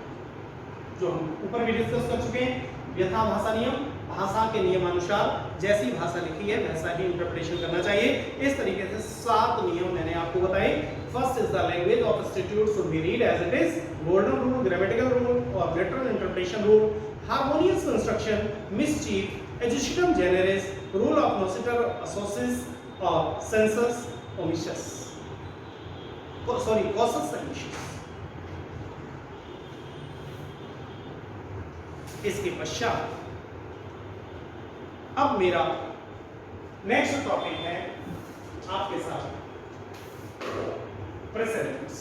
जो हम ऊपर भी डिस्कस कर चुके हैं। यथाभाषा नियम, भाषा के नियमानुसार जैसी भाषा लिखी है वैसा ही इंटरप्रिटेशन करना चाहिए। इस तरीके से 7 नियम मैंने आपको बताए। First is the language of institute should be read as it is, golden rule, grammatical rule और literal interpretation rule, harmonious construction, mischief, ejusdem generis, rule of noscitur a sociis और सेंसस ओमिशस, सॉरी कॉसस ओमिशस। इसके पश्चात अब मेरा नेक्स्ट टॉपिक है आपके साथ प्रेसिडेंट्स।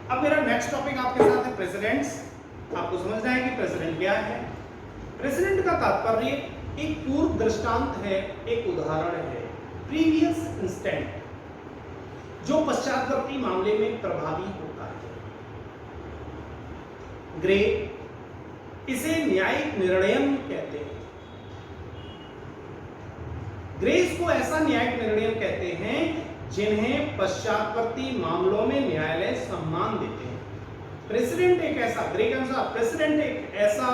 अब मेरा नेक्स्ट टॉपिक आपके साथ है प्रेसिडेंट्स। आपको समझना है कि प्रेसिडेंट क्या है। प्रेसिडेंट का तात्पर्य एक पूर्व दृष्टांत है, एक उदाहरण है, प्रीवियस इंस्टेंट, जो पश्चातवर्ती मामले में प्रभावी होता है। ग्रे इसे न्यायिक निर्णयम कहते हैं। ग्रेस को ऐसा न्यायिक निर्णय कहते हैं जिन्हें पश्चातवर्ती मामलों में न्यायालय सम्मान देते हैं। प्रेसिडेंट एक ऐसा, ग्रे के अनुसार प्रेसिडेंट एक ऐसा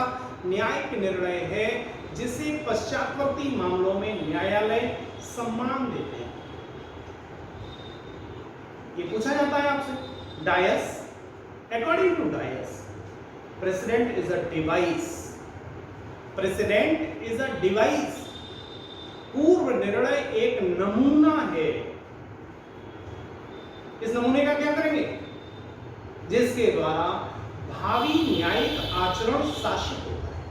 न्यायिक निर्णय है जिसे पश्चातवर्ती मामलों में न्यायालय सम्मान देते हैं। ये पूछा जाता है आपसे। Dias, according to Dias, precedent is a device. Precedent is a device. पूर्व निर्णय एक नमूना है। इस नमूने का क्या करेंगे? जिसके द्वारा भावी न्यायिक आचरण शासित होता है।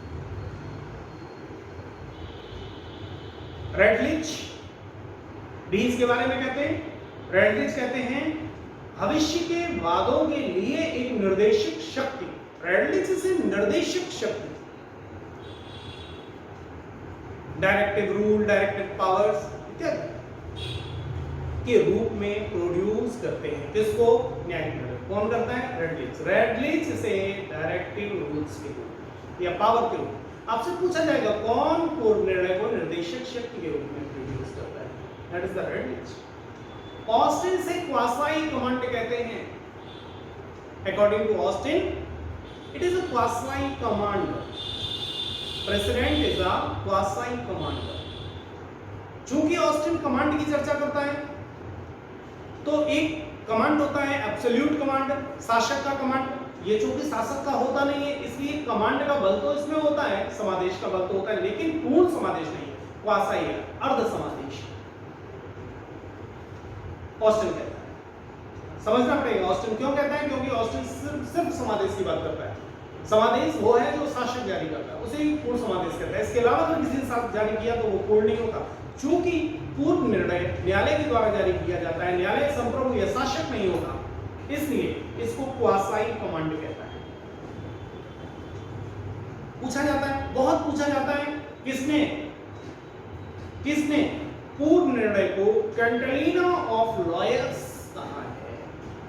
रेडलिच भी इसके बारे में कहते हैं। रेडलिच कहते हैं भविष्य के वादों के लिए एक निर्देशक शक्ति, रेडलिक्स से निर्देशक शक्ति, डायरेक्टिव रूल, डायरेक्टिव पावर्स इत्यादि के रूप में प्रोड्यूस करते हैं। किसको? न्यायिक निर्णय। कौन करता है? रेडलिक्स। रेडलिक्स से डायरेक्टिव रूल्स के रूप या पावर के रूप। आपसे पूछा जाएगा कौन पूर्ण निर्णय को निर्देशक शक्ति के रूप में प्रोड्यूस करता है? दैट इज द रेडलिक्स। ऑस्टिन से क्वासी कमांड कहते हैं। According to Austin it is a quasi command. Precedent is a quasi commander. चूंकि ऑस्टिन कमांड की चर्चा करता है तो एक कमांड होता है एब्सोल्यूट कमांड, शासक का कमांड। ये चूंकि शासक का होता नहीं है इसलिए कमांड का बल तो इसमें होता है, समादेश का बल तो होता है, लेकिन पूर्ण समादेश नहीं है, क्वासी है, अर्ध समादेश। ऑस्टिन कहता है, समझना पड़ेगा ऑस्टिन क्यों कहता है, क्योंकि ऑस्टिन सिर्फ समादेश की बात करता है। समादेश वो है जो शासक जारी करता है, उसे ही पूर्ण समादेश कहता है। इसके अलावा अगर किसी ने साथ जारी किया तो वो पूर्ण नहीं होता। चूंकि पूर्ण निर्णय न्यायालय के द्वारा जारी किया जाता है, न्यायालय संप्रभु या शासक नहीं होता, इसलिए इसको क्वासी कमांड कहता है। पूछा जाता है, बहुत पूछा जाता है, किसने पूर्ण निर्णय को कैंटिलिना ऑफ लॉयर्स कहा है?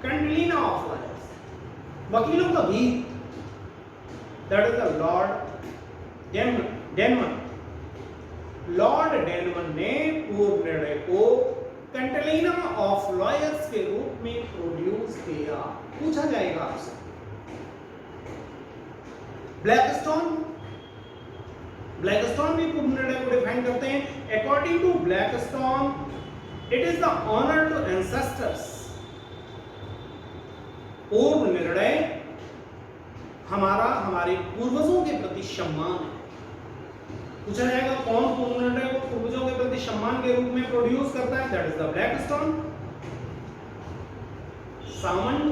कैंटिलिना ऑफ लॉयर्स, वकीलों का भी। That is the Lord Denman. Lord Denman ने पूर्ण निर्णय को कैंटिलिना ऑफ लॉयर्स के रूप में प्रोड्यूस किया। पूछा जाएगा आपसे। ब्लैकस्टोन भी पूर्ण निर्णय को डिफाइन करते हैं। According to Blackstone it is the honour to ancestors. पूर्ण निर्णय हमारे पूर्वजों के प्रति सम्मान है। पूछा जाएगा कौन पूर्ण निर्णय को पूर्वजों के प्रति सम्मान के रूप में प्रोड्यूस करता है? That is the Blackstone. सामंत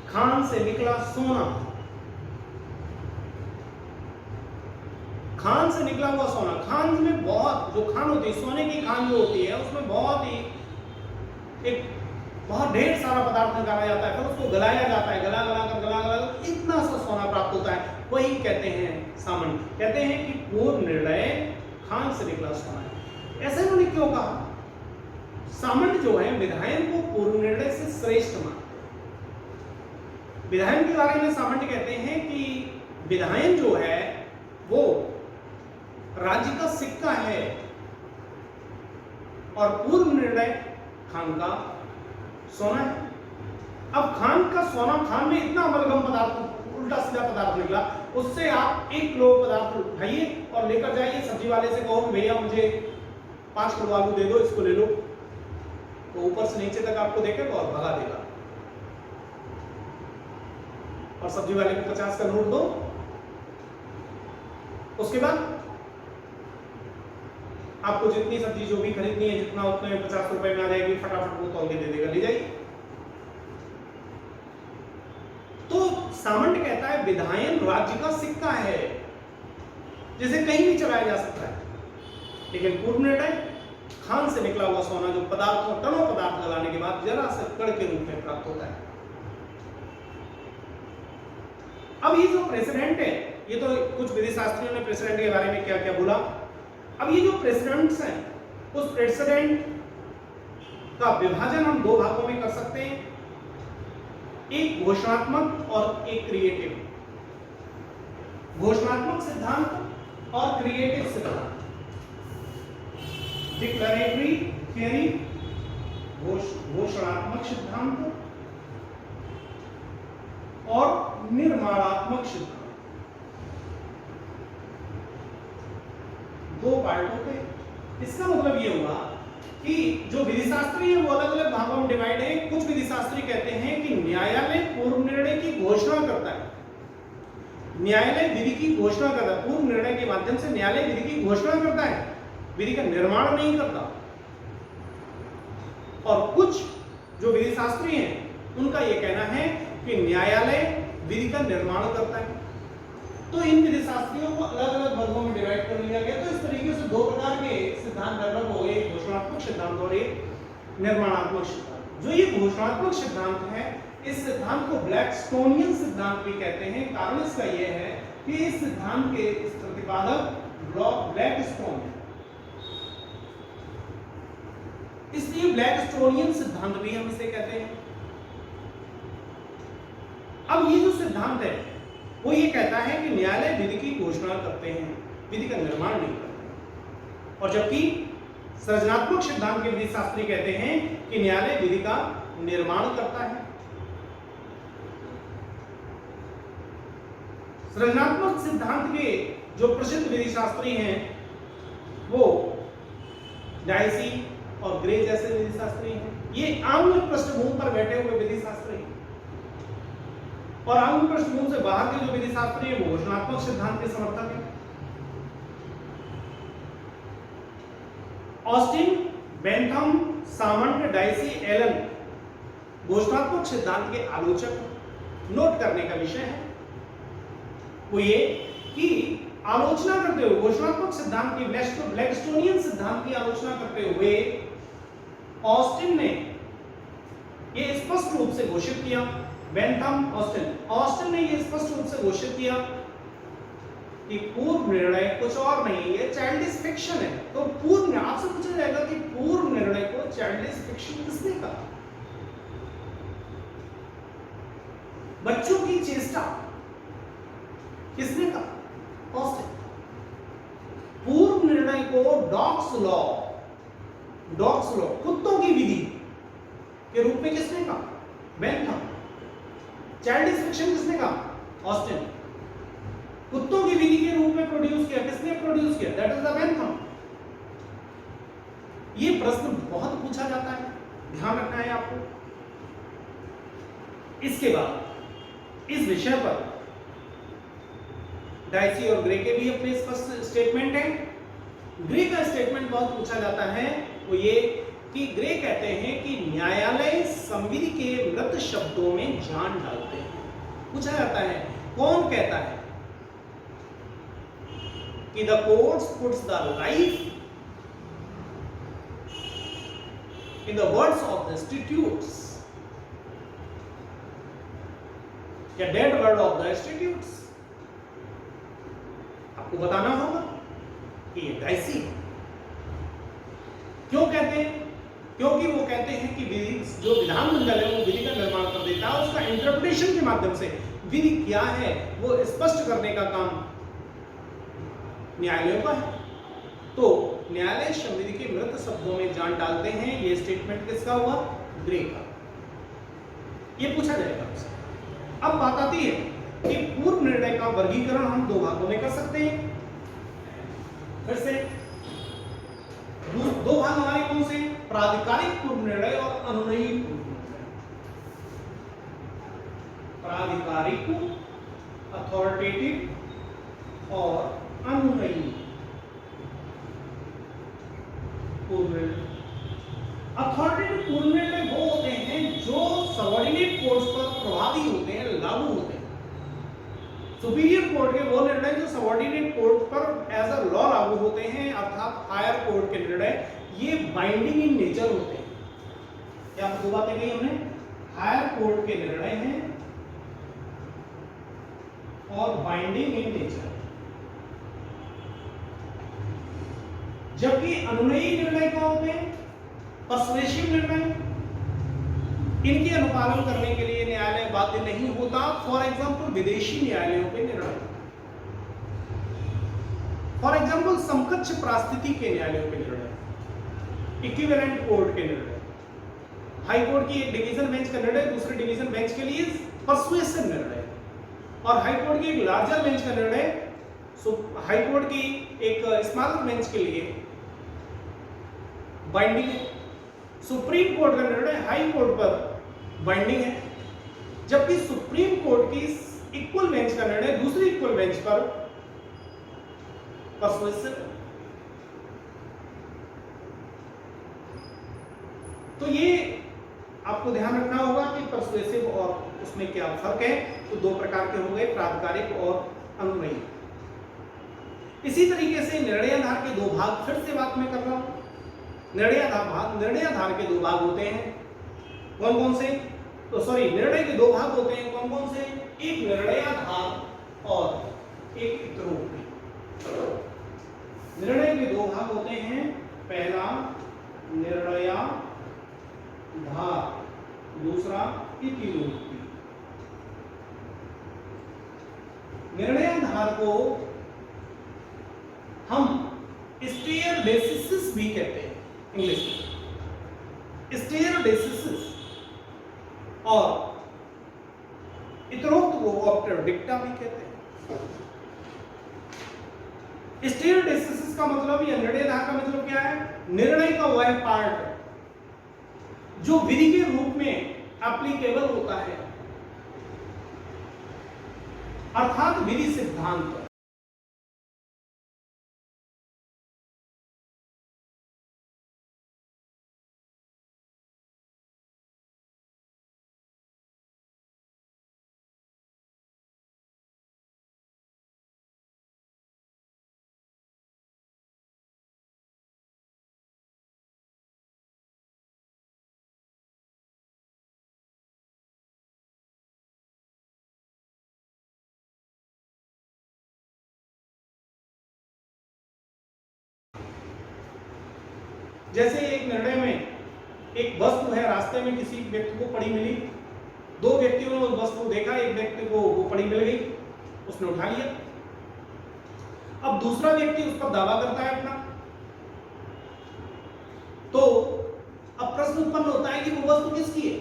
खान से निकला सोना, खान से निकला हुआ सोना। खान में बहुत जो खान होती है, सोने की खान जो होती है उसमें बहुत ढेर सारा पदार्थ निकाला जाता है, फिर उसको गलाया जाता है, गला कर इतना सा सोना प्राप्त होता है। वही कहते हैं सामंत, कहते हैं कि पूर्ण निर्णय खान से निकला सोना है। ऐसे उन्होंने क्यों कहा? सामंत जो है विधायन को पूर्ण निर्णय से श्रेष्ठ मानते हैं। विधायन के बारे में सामंत कहते हैं कि विधायन जो है वो राज्य का सिक्का है और पूर्ण निर्णय खान का सोना है। अब खान का सोना, खान में इतना अमलगम पदार्थ, उल्टा सीधा पदार्थ निकला, उससे आप 1 किलो पदार्थ उठाइए और लेकर जाइए, सब्जी वाले से कहो भैया मुझे 5 किलो आलू दे दो, इसको ले लो, तो ऊपर से नीचे तक आपको देखेगा और भगा देगा। और सब्जी वाले को 50 का नोट दो, उसके बाद आपको जितनी सब्जी जो भी खरीदनी है, जितना उतने 50 रुपए में आ जाएगी, फटाफट वो तौल के दे देगा, ले जाइए। तो सामंत कहता है विधायन राज्य का सिक्का है जिसे कहीं भी चलाया जा सकता है, लेकिन पूर्ण निर्णय खान से निकला हुआ सोना जो पदार्थों, टनों पदार्थ गलाने के बाद जरा से कण के रूप में प्राप्त होता है। अब ये जो प्रेसिडेंट है, ये तो कुछ विधि शास्त्रियों ने प्रेसिडेंट के बारे में क्या क्या बोला। अब ये जो प्रेसिडेंट्स हैं, उस प्रेसिडेंट का विभाजन हम 2 भागों में कर सकते हैं, एक घोषणात्मक और एक क्रिएटिव। घोषणात्मक सिद्धांत और क्रिएटिव सिद्धांत। डिक्लेरेटरी थियरी, घोषणात्मक सिद्धांत और निर्माणात्मक सिद्धांत। 2 पार्टों पे। इसका मतलब ये हुआ कि जो विधि शास्त्री है वो अलग अलग भागों में डिवाइड है। कुछ विधि शास्त्री कहते हैं कि न्यायालय पूर्व निर्णय की घोषणा करता है, न्यायालय विधि की घोषणा करता है, पूर्व निर्णय के माध्यम से न्यायालय विधि की घोषणा करता है, विधि का निर्माण नहीं करता। और कुछ जो विधि शास्त्री हैं उनका यह कहना है कि न्यायालय विधि का निर्माण करता है। तो इन विधि शास्त्रियों को अलग अलग वर्गों में डिवाइड कर लिया गया। तो इस तरीके से 2 प्रकार के सिद्धांत डेवलप हो गए, एक घोषणात्मक सिद्धांत और एक निर्माणात्मक सिद्धांत। जो ये घोषणात्मक सिद्धांत है, इस सिद्धांत को ब्लैकस्टोनियन सिद्धांत भी कहते हैं। कारण इसका यह है कि इस सिद्धांत के इस प्रतिपादक ब्लैकस्टोन, इसलिए ब्लैकस्टोनियन सिद्धांत भी हम इसे कहते हैं। अब ये जो सिद्धांत है वो ये कहता है कि न्यायालय विधि की घोषणा करते हैं, विधि का निर्माण नहीं करते। और जबकि सृजनात्मक सिद्धांत के विधि शास्त्री कहते हैं कि न्यायालय विधि का निर्माण करता है। सृजनात्मक सिद्धांत के जो प्रसिद्ध विधि शास्त्री हैं वो डायसी और ग्रे जैसे विधि शास्त्री हैं। ये आंग्ल पृष्ठभूमि पर बैठे हुए विधि शास्त्री हैं। और आंग्ल पृष्ठभूमि से बाहर के जो विधि शास्त्री हैं वो घोषणात्मक सिद्धांत के समर्थक हैं। ऑस्टिन, बेंथम, सामंट, डायसी, एलन घोषणात्मक सिद्धांत के आलोचक। नोट करने का विषय है वो ये कि आलोचना करते हुए घोषणात्मक सिद्धांत की, ब्लैकस्टोनियन सिद्धांत की आलोचना करते हुए ऑस्टिन ने यह स्पष्ट रूप से घोषित किया, बेंथम, ऑस्टिन ने यह स्पष्ट रूप से घोषित किया कि पूर्व निर्णय कुछ और नहीं है, चाइल्डिश फिक्शन है। तो पूर्व, आपसे पूछा जाएगा कि पूर्व निर्णय को चाइल्डिश फिक्शन किसने कहा? बच्चों की चेष्टा किसने कहा? ऑस्टिन। पूर्व निर्णय को डॉग्स लॉ, कुत्तों की विधि के रूप में किसने कहा? बेंथम। चाइल्डिश फिक्शन किसने कहा? ऑस्टिन। कुत्तों की विधि के रूप में प्रोड्यूस किया, किसने प्रोड्यूस किया? That is the Bentham. ये प्रश्न बहुत पूछा जाता है, ध्यान रखना है आपको। इसके बाद इस विषय पर डायसी और ग्रे के भी अपने स्पष्ट स्टेटमेंट है। ग्रे का स्टेटमेंट बहुत पूछा जाता है, वो ये कि ग्रे कहते हैं कि न्यायालय संविधि के मृत शब्दों में जान डालते हैं। पूछा जाता है कौन कहता है कि the courts puts the life in the words of the institutes, या dead word of the institutes. आपको बताना होगा कि ये डायसी है। क्यों कहते हैं? क्योंकि वो कहते हैं कि विधि, जो विधानमंडल है वो विधि का निर्माण कर देता है, उसका इंटरप्रिटेशन के माध्यम से विधि क्या है वो स्पष्ट करने का काम न्यायालयों का है। तो न्यायालय संविधि के मृत शब्दों में जान डालते हैं। ये स्टेटमेंट किसका हुआ? ग्रे का। ये पूछा जाएगा आपसे। अब बात आती है कि पूर्व निर्णय का वर्गीकरण हम दो भागों में कर सकते हैं। फिर से दो भाग हमारे कौन से? प्राधिकारिक पूर्व निर्णय और अनुनयी पूर्व निर्णय। प्राधिकारिक अथॉरिटेटिव और अनुनयी पूर्व निर्णय। अथॉरिटेटिव पूर्व निर्णय वो होते हैं जो सबऑर्डिनेट कोर्ट्स पर प्रभावी होते हैं, लागू होते हैं। सुपीरियर कोर्ट के वो निर्णय जो सबऑर्डिनेट कोर्ट पर एज अ लॉ लागू होते हैं, अर्थात हायर कोर्ट के निर्णय, ये बाइंडिंग इन नेचर होते हैं। क्या दो बातें कही हमने? हायर कोर्ट के निर्णय हैं और बाइंडिंग इन नेचर। जबकि अनुनयी निर्णय क्या होते हैं? पर्सुएसिव निर्णय। इनके अनुपालन करने के लिए न्यायालय बाध्य नहीं होता। फॉर एग्जाम्पल विदेशी न्यायालयों के निर्णय, फॉर एग्जाम्पल समकक्ष पारिस्थिति के न्यायालयों के निर्णय, इक्विवेलेंट कोर्ट के निर्णय, हाई कोर्ट की एक डिवीजन बेंच का निर्णय दूसरे डिवीजन बेंच के लिए पर्सुएसिव निर्णय, और हाई कोर्ट की एक लार्जर बेंच का निर्णय हाई कोर्ट की एक स्मॉलर बेंच के लिए बाइंडिंग है। सुप्रीम कोर्ट का निर्णय हाई कोर्ट पर बाइंडिंग है, जबकि सुप्रीम कोर्ट की इक्वल बेंच का निर्णय दूसरी इक्वल बेंच पर पर्सुएसिव है। तो ये आपको ध्यान रखना होगा कि पर्सुएसिव और उसमें क्या फर्क है। तो दो प्रकार के हो गए, प्राधिकारिक और अनुनयी। इसी तरीके से निर्णयाधार के दो भाग, फिर से बात मैं कर रहा हूं। निर्णयाधार के दो भाग होते हैं। कौन कौन से? तो सॉरी, निर्णय के दो भाग होते हैं, कौन कौन से? एक निर्णयाधार और एक इतरोक्ति। निर्णय के दो भाग होते हैं, पहला निर्णयाधार, दूसरा इतिरोक्ति। निर्णयाधार को हम स्टेयर डेसिस भी कहते हैं इंग्लिश में, स्टेयर डेसिस, और इतरोक्त को ऑप्टर डिक्टा भी कहते हैं। स्टेयर डेसिस का मतलब या निर्णयाधार का मतलब क्या है? निर्णय का वह पार्ट जो विधि के रूप में एप्लीकेबल होता है, अर्थात विधि सिद्धांत। जैसे एक निर्णय में एक वस्तु है, रास्ते में किसी व्यक्ति को पड़ी मिली, दो व्यक्तियों ने उस वस्तु को देखा, एक व्यक्ति को वो पड़ी मिल गई, उसने उठा लिया। अब दूसरा व्यक्ति उस पर दावा करता है अपना, तो अब प्रश्न उत्पन्न होता है कि वो वस्तु किसकी है,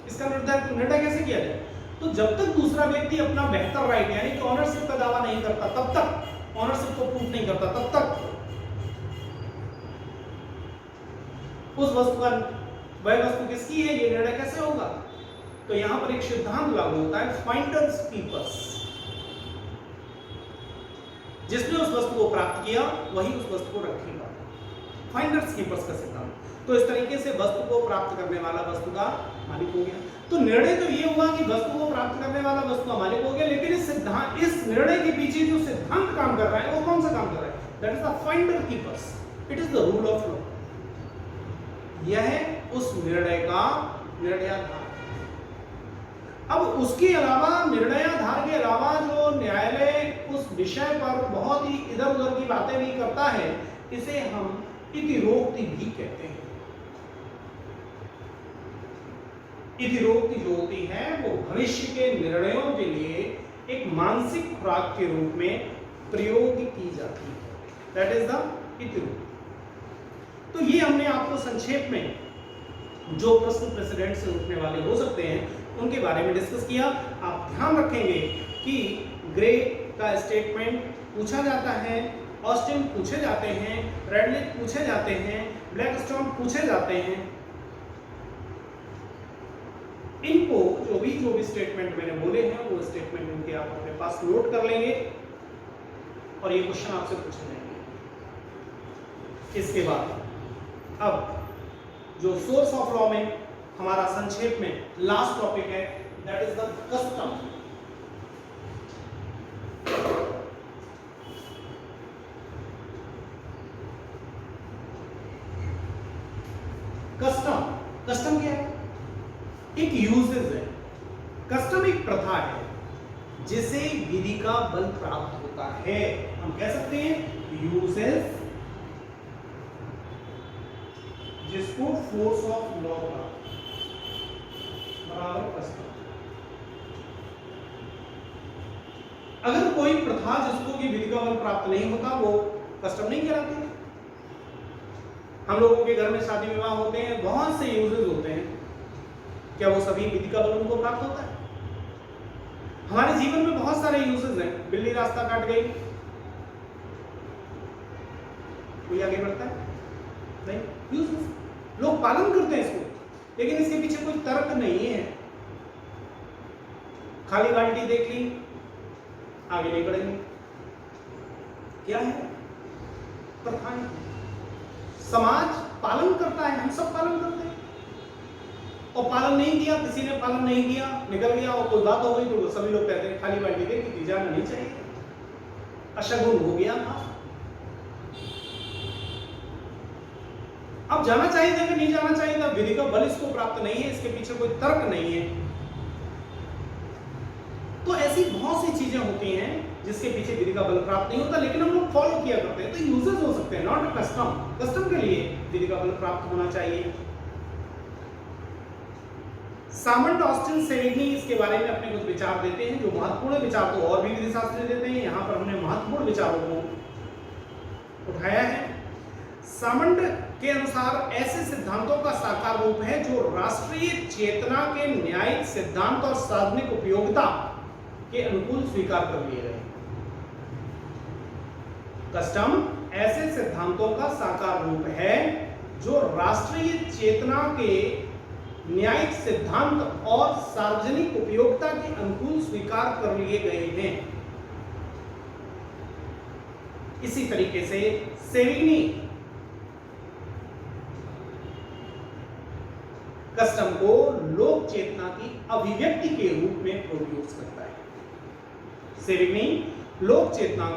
इसका निर्णय कैसे किया जाए? तो जब तक दूसरा व्यक्ति अपना बेहतर राइट यानी कि ऑनरशिप का दावा नहीं करता, तब तक ऑनरशिप को प्रूफ नहीं करता, तब तक उस वस्तु का वह वस्तु किसकी है ये निर्णय कैसे होगा? तो यहां पर एक सिद्धांत लागू होता है, फाइंडर्स कीपर्स। जिसने उस वस्तु को प्राप्त किया वही उस वस्तु को रखेगा, फाइंडर्स कीपर्स का सिद्धांत। तो इस तरीके से वस्तु को प्राप्त करने वाला वस्तु का मालिक हो गया। तो निर्णय तो ये हुआ कि वस्तु को प्राप्त करने वाला वस्तु का मालिक हो गया, लेकिन इस निर्णय के पीछे जो सिद्धांत काम कर रहा है वो कौन सा काम कर रहा है? That is the finder keepers, it is the rule of law. यह उस निर्णय का निर्णयाधार। अब उसके अलावा, निर्णयाधार के अलावा जो न्यायालय उस विषय पर बहुत ही इधर उधर की बातें भी करता है, इसे हम इतिरोक्ति भी कहते हैं। इतिरोक्ति जो होती है वो भविष्य के निर्णयों के लिए एक मानसिक खुराक के रूप में प्रयोग की जाती है। दैट इज द इतिरोक्ति। तो ये हमने आपको संक्षेप में जो प्रश्न प्रेसिडेंट से उठने वाले हो सकते हैं उनके बारे में डिस्कस किया। आप ध्यान रखेंगे कि ग्रे का स्टेटमेंट पूछा जाता है, ऑस्टिन पूछे जाते हैं, रेडलिक पूछे जाते हैं, ब्लैकस्टोन पूछे जाते हैं। इनको जो भी स्टेटमेंट मैंने बोले हैं वो स्टेटमेंट इनके आप अपने पास नोट कर लेंगे और ये क्वेश्चन आपसे पूछे जाएंगे। इसके बाद अब जो सोर्स ऑफ लॉ में हमारा संक्षेप में लास्ट टॉपिक है, that is the custom. Custom क्या है? एक यूजेज है। कस्टम एक प्रथा है जिसे विधि का बल प्राप्त होता है। हम कह सकते हैं यूजेज जिसको फोर्स ऑफ लॉ का बराबर कस्टम। अगर कोई प्रथा जिसको कि विधि का बल प्राप्त नहीं होता वो कस्टम नहीं कहलाती। हम लोगों के घर में शादी विवाह होते हैं, बहुत से यूजेस होते हैं, क्या वो सभी विधि का बल उनको प्राप्त होता है? हमारे जीवन में बहुत सारे यूजेस हैं। बिल्ली रास्ता काट गई, कोई आगे बढ़ता है नहीं, यूजेस लोग पालन करते हैं इसको, लेकिन इसके पीछे कोई तर्क नहीं है। खाली बाल्टी देख ली, आगे नहीं बढ़ेंगे। क्या है? प्रथाएं। समाज पालन करता है, हम सब पालन करते हैं, और पालन नहीं किया, किसी ने पालन नहीं किया, निकल गया और कोई बात हो गई तो सभी लोग कहते हैं खाली बाल्टी देख ली, जाना नहीं चाहिए, अशगुन हो गया था। अब जाना चाहिए था कि नहीं जाना चाहिए था, विधि का बल इसको प्राप्त नहीं है, इसके पीछे कोई तर्क नहीं है। तो ऐसी बहुत सी चीजें होती हैं जिसके पीछे विधि का बल प्राप्त नहीं होता, लेकिन हम लोग फॉलो किया करते हैं। तो यूजेस हो सकते हैं, नॉट कस्टम। कस्टम के लिए विधि का बल प्राप्त होना चाहिए। सामंत, ऑस्टिन, सेविग्नी इसके बारे में अपने कुछ विचार देते हैं, जो महत्वपूर्ण विचार तो और भी विधि शास्त्री देते हैं, यहाँ पर हमने महत्वपूर्ण विचारों को उठाया है। सामंत के अनुसार ऐसे सिद्धांतों का साकार रूप है जो राष्ट्रीय चेतना के न्यायिक सिद्धांत और सार्वजनिक उपयोगिता के अनुकूल स्वीकार कर लिए गए। कस्टम ऐसे सिद्धांतों का साकार रूप है जो राष्ट्रीय चेतना के न्यायिक सिद्धांत और सार्वजनिक उपयोगिता के अनुकूल स्वीकार कर लिए गए हैं। इसी तरीके से सेविग्नी कस्टम को लोक चेतना की अभिव्यक्ति के रूप में प्रोड्यूस करता है। सेविग्नी लोक चेतना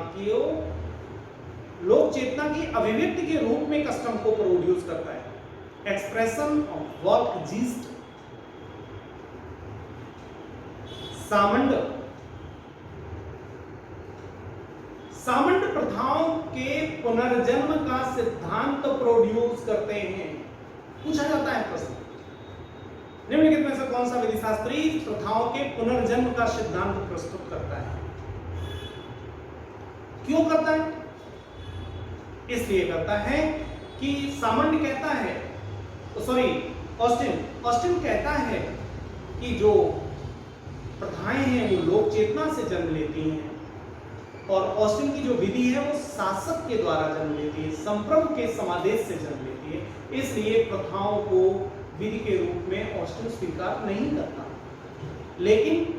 की अभिव्यक्ति के रूप में कस्टम को प्रोड्यूस करता है। एक्सप्रेशन ऑफ वर्क जीस्ट। सामंत प्रथाओं के पुनर्जन्म का सिद्धांत प्रोड्यूस करते हैं। पूछा जाता है प्रश्न, निम्नलिखित में से कौन सा विधि शास्त्री प्रथाओं के पुनर्जन्म का सिद्धांत प्रस्तुत करता है? क्यों करता है? इसलिए करता है कि सामंत कहता है, ऑस्टिन कहता है कि जो प्रथाएं हैं वो लोक चेतना से जन्म लेती हैं, और ऑस्टिन की जो विधि है वो शासक के द्वारा जन्म लेती है, संप्रभु के समादेश से जन्म लेती है। इसलिए प्रथाओं को विधि के रूप में ऑस्टिन स्वीकार नहीं करता। लेकिन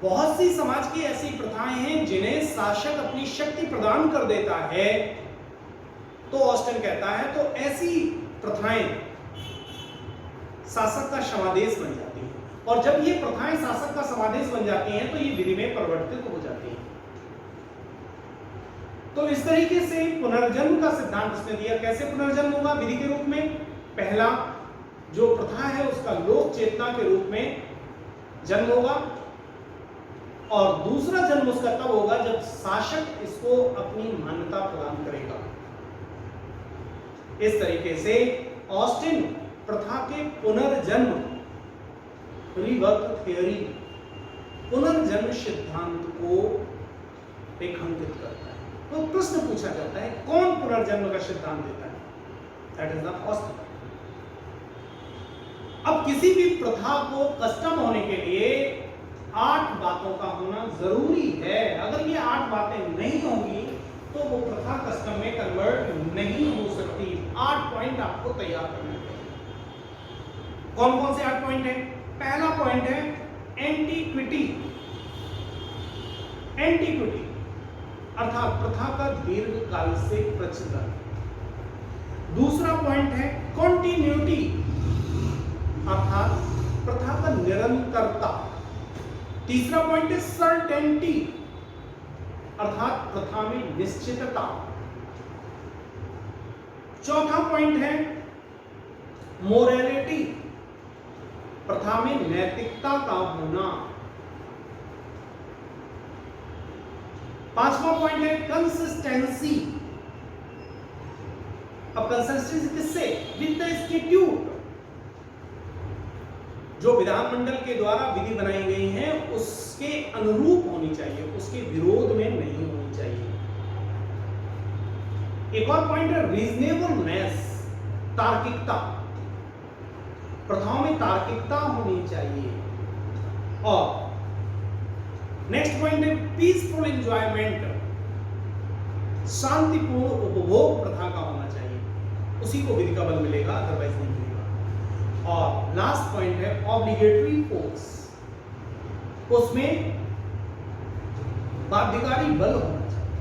बहुत सी समाज की ऐसी प्रथाएं हैं जिन्हें शासक अपनी शक्ति प्रदान कर देता है, तो ऑस्टिन कहता है तो ऐसी प्रथाएं शासक का समादेश बन जाती हैं, और जब ये प्रथाएं शासक का समादेश बन जाती हैं तो ये विधि में परिवर्तित हो जाती हैं। तो इस तरीके से पुनर्जन्म का सिद्धांत उसने दिया। कैसे पुनर्जन्म होगा विधि के रूप में? पहला जो प्रथा है उसका लोक चेतना के रूप में जन्म होगा, और दूसरा जन्म उसका तब होगा जब शासक इसको अपनी मान्यता प्रदान करेगा। इस तरीके से ऑस्टिन प्रथा के पुनर्जन्म, रीबर्थ थ्योरी, पुनर्जन्म सिद्धांत को रेखांकित करता है। तो प्रश्न पूछा जाता है कौन पुनर्जन्म का सिद्धांत देता है? That is the Austin. अब किसी भी प्रथा को कस्टम होने के लिए 8 बातों का होना जरूरी है। अगर ये 8 बातें नहीं होंगी तो वो प्रथा कस्टम में कन्वर्ट नहीं हो सकती। 8 पॉइंट आपको तैयार करना चाहिए। कौन कौन से 8 पॉइंट है? पहला पॉइंट है एंटीक्विटी। एंटीक्विटी अर्थात प्रथा का दीर्घकाल से प्रचलन। दूसरा पॉइंट है कॉन्टिन्यूटी अर्थात प्रथा का निरंतरता। तीसरा पॉइंट है सर्टेनिटी अर्थात प्रथा में निश्चितता। चौथा पॉइंट है मोरालिटी, प्रथा में नैतिकता का होना। पांचवा पॉइंट है कंसिस्टेंसी। अब कंसिस्टेंसी किससे? With the institute. जो विधानमंडल के द्वारा विधि बनाई गई है उसके अनुरूप होनी चाहिए, उसके विरोध में नहीं होनी चाहिए। एक और पॉइंट है रीजनेबलनेस, तार्किकता। प्रथाओं में तार्किकता होनी चाहिए। और नेक्स्ट पॉइंट है पीसफुल एंजॉयमेंट, शांतिपूर्ण उपभोग प्रथा का होना चाहिए, उसी को विधि का बल मिलेगा, अदरवाइज नहीं मिलेगा। और लास्ट पॉइंट है ऑब्लिगेटरी फोर्स, उसमें बाध्यकारी बल होना चाहिए।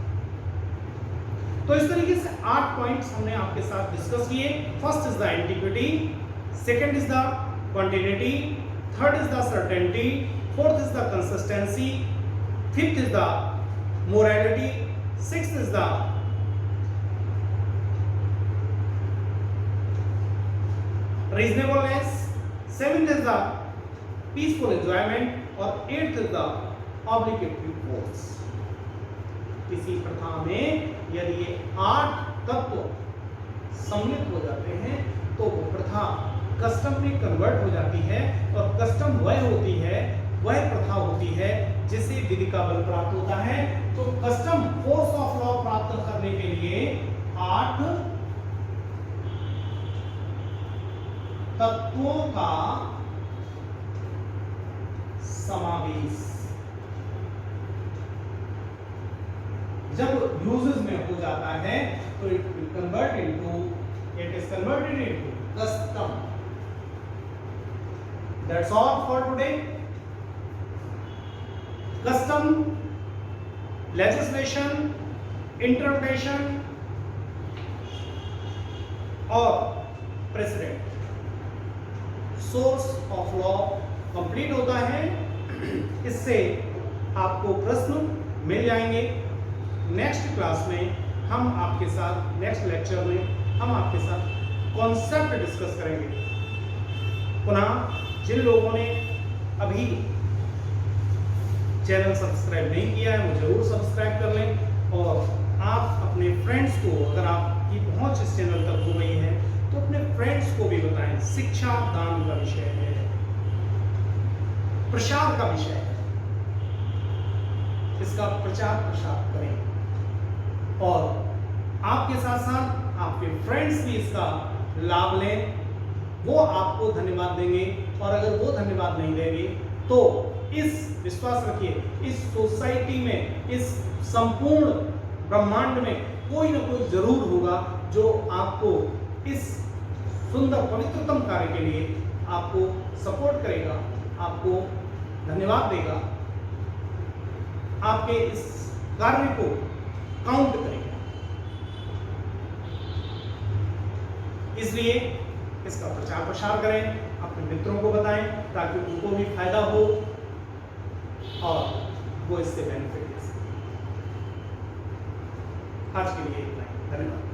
तो इस तरीके से 8 पॉइंट्स हमने आपके साथ डिस्कस किए। First is the antiquity, second is the continuity, third is the certainty, fourth is the consistency, fifth is the morality, sixth is the reasonableness, 7th is the peaceful enjoyment और 8th is the obligatory force. किसी प्रथा में यदि ये 8 तत्व सम्मिलित हो जाते हैं तो वो प्रथा कस्टम में कन्वर्ट हो जाती है, और कस्टम वह होती है, वह प्रथा होती है जिसे विधि का बल प्राप्त होता है। तो कस्टम फोर्स ऑफ लॉ प्राप्त करने के लिए 8 तत्वों का समावेश जब यूजेस में हो जाता है तो it is converted into custom. That's all for today. Custom, legislation, interpretation और precedent, source of law complete होता है। इससे आपको प्रश्न मिल जाएंगे। नेक्स्ट क्लास में हम आपके साथ, नेक्स्ट लेक्चर में हम आपके साथ कॉन्सेप्ट डिस्कस करेंगे। पुनः जिन लोगों ने अभी चैनल सब्सक्राइब नहीं किया है वो जरूर सब्सक्राइब कर लें, और आप अपने फ्रेंड्स को, अगर आपकी पहुंच इस चैनल तक हो गई है तो अपने फ्रेंड्स को भी बताएं। शिक्षा दान का विषय है, प्रसार का विषय है, इसका प्रचार प्रसार करें, और आपके साथ साथ आपके फ्रेंड्स भी इसका लाभ लें। वो आपको धन्यवाद देंगे, और अगर वो धन्यवाद नहीं देंगे तो इस विश्वास रखिए, इस सोसाइटी में, इस संपूर्ण ब्रह्मांड में कोई ना कोई जरूर होगा जो आपको इस सुंदर पवित्रतम कार्य के लिए आपको सपोर्ट करेगा, आपको धन्यवाद देगा, आपके इस कार्य को काउंट करेगा। इसलिए इसका प्रचार प्रसार करें, अपने मित्रों को बताएं ताकि उनको भी फायदा हो और वो इससे बेनिफिट ले सकें। आज के लिए इतना ही, धन्यवाद।